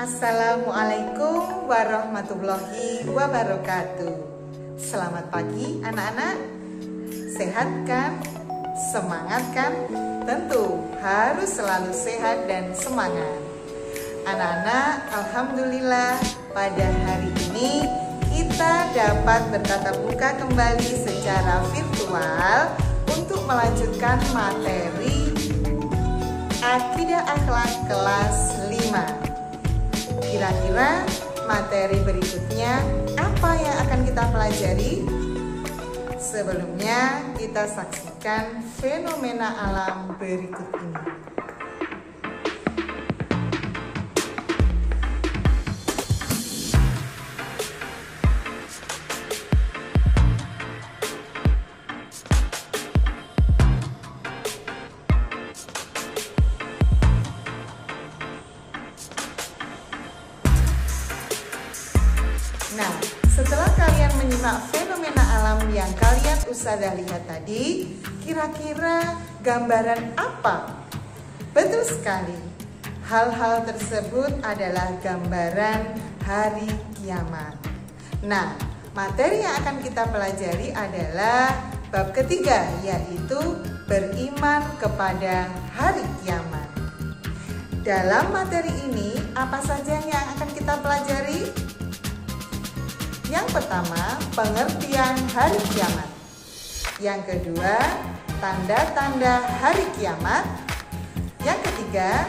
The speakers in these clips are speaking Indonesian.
Assalamualaikum warahmatullahi wabarakatuh. Selamat pagi anak-anak. Sehat kan? Semangat kan? Tentu harus selalu sehat dan semangat. Anak-anak, alhamdulillah pada hari ini kita dapat bertatap muka kembali secara virtual untuk melanjutkan materi Akidah Akhlak kelas 5. Kira-kira materi berikutnya apa yang akan kita pelajari? Sebelumnya kita saksikan fenomena alam berikut ini. Nah, setelah kalian menyimak fenomena alam yang kalian usaha lihat tadi, kira-kira gambaran apa? Betul sekali, hal-hal tersebut adalah gambaran hari kiamat. Nah, materi yang akan kita pelajari adalah bab ketiga, yaitu beriman kepada hari kiamat. Dalam materi ini, apa saja yang akan kita pelajari? Yang pertama, pengertian hari kiamat. Yang kedua, tanda-tanda hari kiamat. Yang ketiga,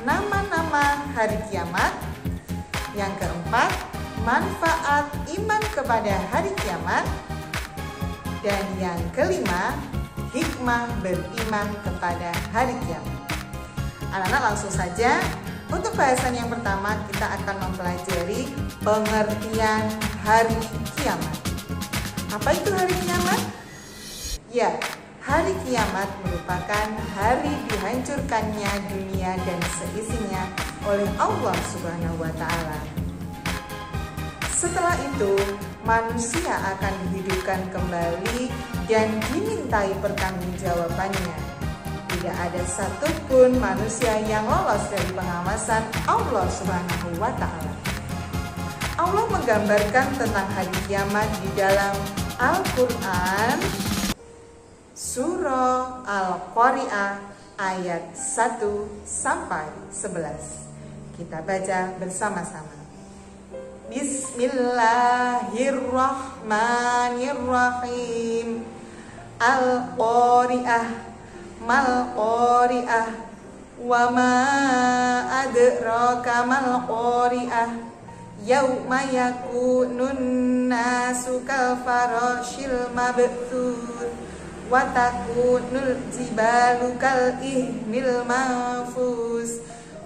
nama-nama hari kiamat. Yang keempat, manfaat iman kepada hari kiamat. Dan yang kelima, hikmah beriman kepada hari kiamat. Anak-anak, langsung saja. Untuk bahasan yang pertama, kita akan mempelajari pengertian hari kiamat. Apa itu hari kiamat? Ya, hari kiamat merupakan hari dihancurkannya dunia dan seisinya oleh Allah Subhanahu wa Ta'ala. Setelah itu, manusia akan dihidupkan kembali dan dimintai pertanggungjawabannya. Tidak ada satupun manusia yang lolos dari pengawasan Allah Subhanahu wa Ta'ala. Allah menggambarkan tentang hari kiamat di dalam Al-Quran, Surah Al-Qari'ah ayat 1-11. Kita baca bersama-sama. Bismillahirrahmanirrahim. Al-Qari'ah mal qari'ah wa ma adraka mal qari'ah yauma yakunun nasu kal farashil mabthur wa takunul jibalu kal ihnil manfus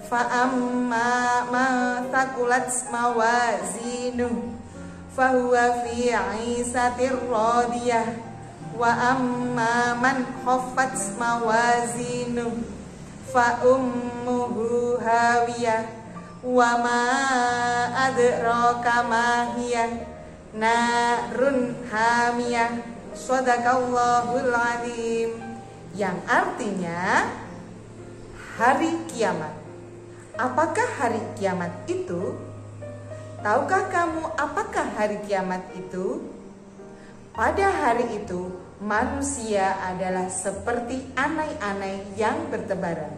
fa amma ma takulat mawazinuh fa huwa fi 'isatir radiyah wa amma man khaffat mawazinuh fa ummuhu hawiyah wa ma adraka ma hiya narun hamiyah. Shadaqallahul azim. Yang artinya hari kiamat. Apakah hari kiamat itu? Tahukah kamu apakah hari kiamat itu? Pada hari itu, manusia adalah seperti anai-anai yang bertebaran.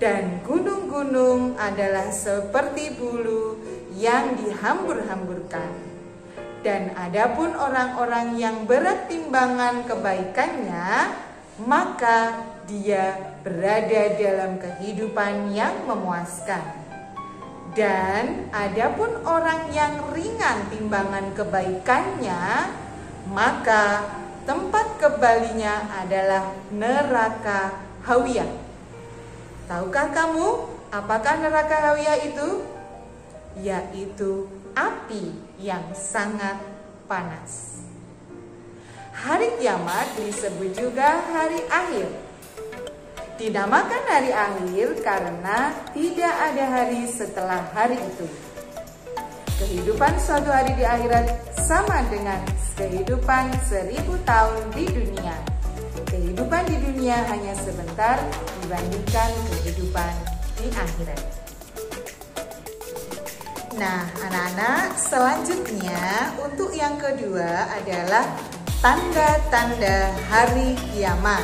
Dan gunung-gunung adalah seperti bulu yang dihambur-hamburkan. Dan adapun orang-orang yang berat timbangan kebaikannya, maka dia berada dalam kehidupan yang memuaskan. Dan adapun orang yang ringan timbangan kebaikannya, maka tempat kembalinya adalah neraka hawiyah. Tahukah kamu apakah neraka hawiyah itu? Yaitu api yang sangat panas. Hari kiamat disebut juga hari akhir. Dinamakan hari akhir karena tidak ada hari setelah hari itu. Kehidupan suatu hari di akhirat sama dengan kehidupan 1000 tahun di dunia. Kehidupan di dunia hanya sebentar dibandingkan kehidupan di akhirat. Nah, anak-anak, selanjutnya untuk yang kedua adalah tanda-tanda hari kiamat.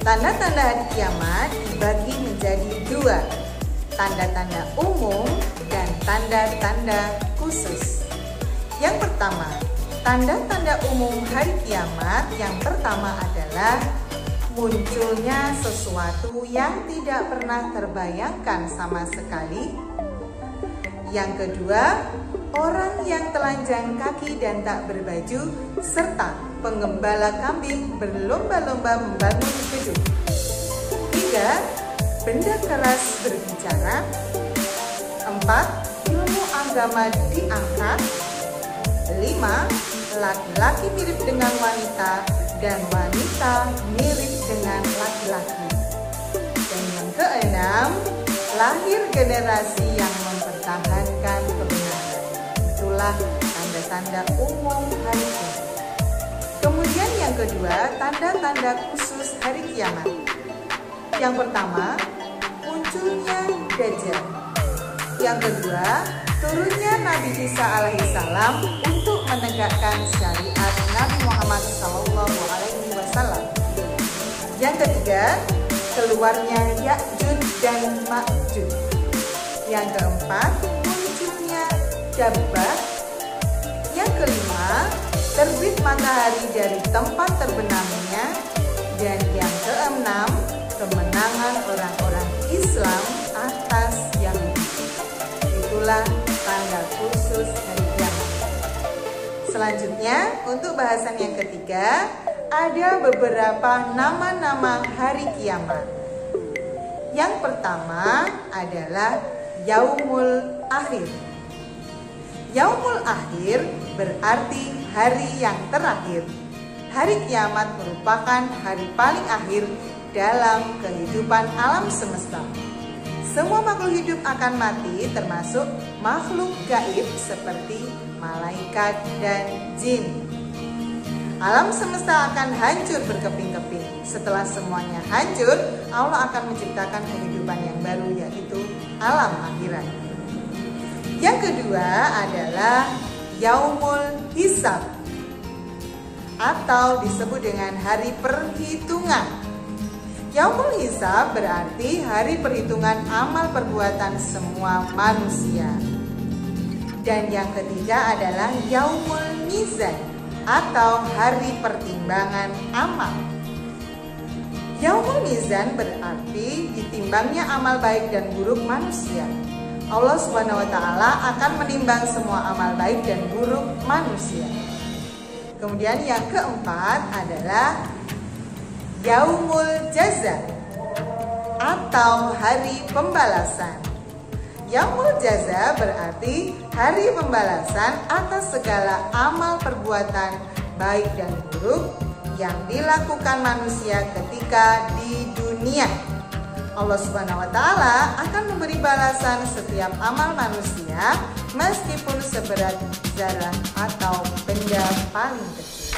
Tanda-tanda hari kiamat dibagi menjadi dua, tanda-tanda umum dan tanda-tanda khusus. Yang pertama, tanda-tanda umum hari kiamat yang pertama adalah munculnya sesuatu yang tidak pernah terbayangkan sama sekali. Yang kedua, orang yang telanjang kaki dan tak berbaju, serta penggembala kambing berlomba-lomba membangun gedung. 3. Benda keras berbicara. 4. Ilmu agama diangkat. 5. Laki-laki mirip dengan wanita dan wanita mirip dengan laki-laki. Dan yang keenam, lahir generasi yang mempertahankan kebenaran. Itulah tanda-tanda umum hari kiamat. Kemudian yang kedua, tanda-tanda khusus hari kiamat. Yang pertama, munculnya Dajjal. Yang kedua, turunnya Nabi Isa alaihissalam untuk menegakkan syariat Nabi Muhammad SAW. Yang ketiga, keluarnya Ya'juj dan Ma'juj. Yang keempat, munculnya Dabbah. Yang kelima, terbit matahari dari tempat terbenamnya. Dan yang keenam, kemenangan orang-orang Islam atas Yahudi. Itulah tanda khusus hari kiamat. Selanjutnya, untuk bahasan yang ketiga, ada beberapa nama-nama hari kiamat. Yang pertama adalah Yaumul Akhir. Yaumul Akhir berarti hari yang terakhir. Hari kiamat merupakan hari paling akhir dalam kehidupan alam semesta. Semua makhluk hidup akan mati, termasuk makhluk gaib seperti malaikat dan jin. Alam semesta akan hancur berkeping-keping. Setelah semuanya hancur, Allah akan menciptakan kehidupan yang baru, yaitu alam akhirat. Yang kedua adalah Yaumul Hisab, atau disebut dengan hari perhitungan. Yaumul Hisab berarti hari perhitungan amal perbuatan semua manusia. Dan yang ketiga adalah Yaumul Mizan, atau hari pertimbangan amal. Yaumul Mizan berarti ditimbangnya amal baik dan buruk manusia. Allah Subhanahu wa Ta'ala akan menimbang semua amal baik dan buruk manusia. Kemudian yang keempat adalah Yaumul Jaza, atau hari pembalasan. Yaumul Jaza berarti hari pembalasan atas segala amal perbuatan baik dan buruk yang dilakukan manusia ketika di dunia. Allah Subhanahu wa Ta'ala akan memberi balasan setiap amal manusia meskipun seberat zarah atau benda paling kecil.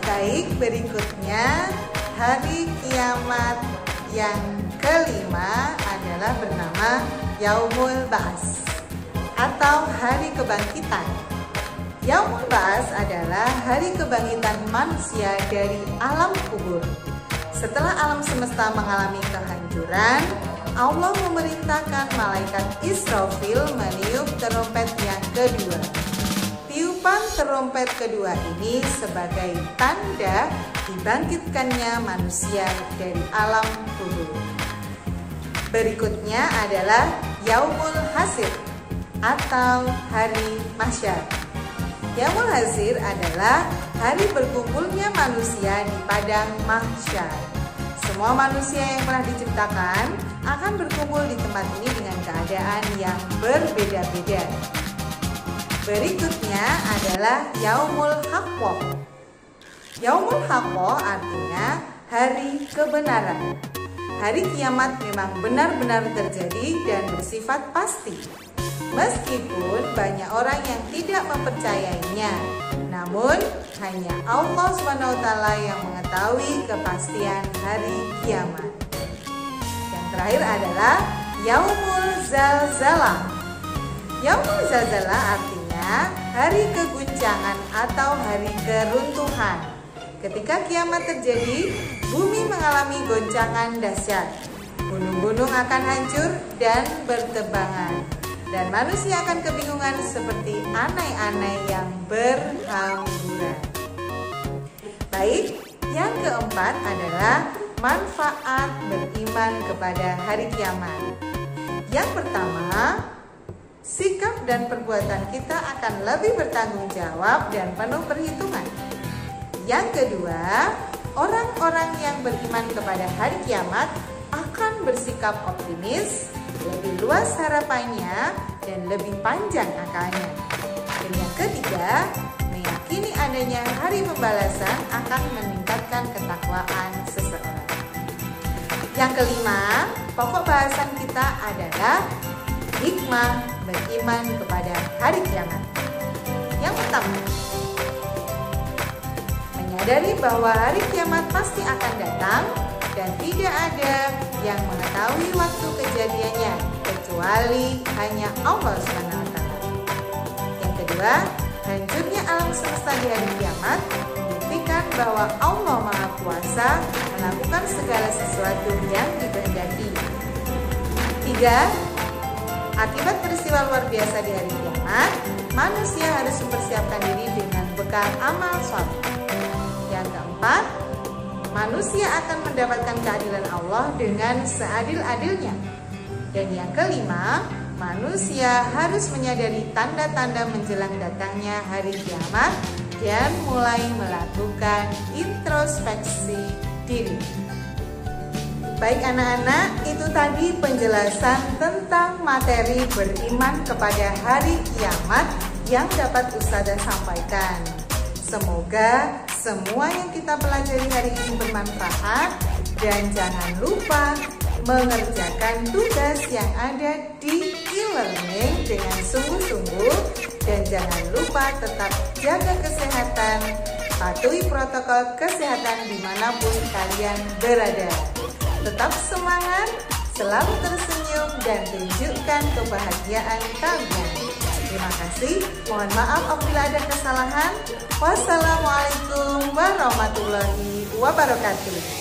Baik, berikutnya hari kiamat yang kelima adalah bernama Yaumul Ba'ats, atau hari kebangkitan. Yaumul Ba'ats adalah hari kebangkitan manusia dari alam kubur. Setelah alam semesta mengalami kehancuran, Allah memerintahkan malaikat Israfil meniup terompet yang kedua. Tiupan terompet kedua ini sebagai tanda dibangkitkannya manusia dari alam kubur. Berikutnya adalah Yaumul Hasyr, atau hari mahsyar. Yaumul Hasyr adalah hari berkumpulnya manusia di padang mahsyar. Semua manusia yang pernah diciptakan akan berkumpul di tempat ini dengan keadaan yang berbeda-beda. Berikutnya adalah Yaumul Haqqah. Yaumul Haqqah artinya hari kebenaran. Hari kiamat memang benar-benar terjadi dan bersifat pasti. Meskipun banyak orang yang tidak mempercayainya, namun hanya Allah SWT yang mengetahui kepastian hari kiamat. Yang terakhir adalah Yaumul Zalzalah. Yaumul Zalzalah artinya hari keguncangan atau hari keruntuhan. Ketika kiamat terjadi, bumi mengalami goncangan dahsyat. Gunung-gunung akan hancur dan bertebangan, dan manusia akan kebingungan seperti anai-anai yang berhamburan. Baik, yang keempat adalah manfaat beriman kepada hari kiamat. Yang pertama, sikap dan perbuatan kita akan lebih bertanggung jawab dan penuh perhitungan. Yang kedua, orang-orang yang beriman kepada hari kiamat akan bersikap optimis, lebih luas harapannya, dan lebih panjang akalnya. Dan yang ketiga, meyakini adanya hari pembalasan akan meningkatkan ketakwaan seseorang. Yang kelima, pokok bahasan kita adalah hikmah beriman kepada hari kiamat. Yang pertama, menyadari bahwa hari kiamat pasti akan datang dan tidak ada yang mengetahui waktu kejadiannya kecuali hanya Allah SWT. Yang kedua, hancurnya alam semesta di hari kiamat membuktikan bahwa Allah Maha Kuasa melakukan segala sesuatu yang dikehendaki. Tiga, akibat peristiwa luar biasa di hari kiamat, manusia harus mempersiapkan diri dengan bekal amal saleh. Yang keempat, manusia akan mendapatkan keadilan Allah dengan seadil-adilnya. Dan yang kelima, manusia harus menyadari tanda-tanda menjelang datangnya hari kiamat dan mulai melakukan introspeksi diri. Baik anak-anak, itu tadi penjelasan tentang materi beriman kepada hari kiamat yang dapat Ustazah sampaikan. Semoga semua yang kita pelajari hari ini bermanfaat dan jangan lupa mengerjakan tugas yang ada di e-learning dengan sungguh-sungguh dan jangan lupa tetap jaga kesehatan, patuhi protokol kesehatan dimanapun kalian berada. Tetap semangat, selalu tersenyum dan tunjukkan kebahagiaan kalian. Terima kasih, mohon maaf apabila ada kesalahan. Wassalamualaikum warahmatullahi wabarakatuh.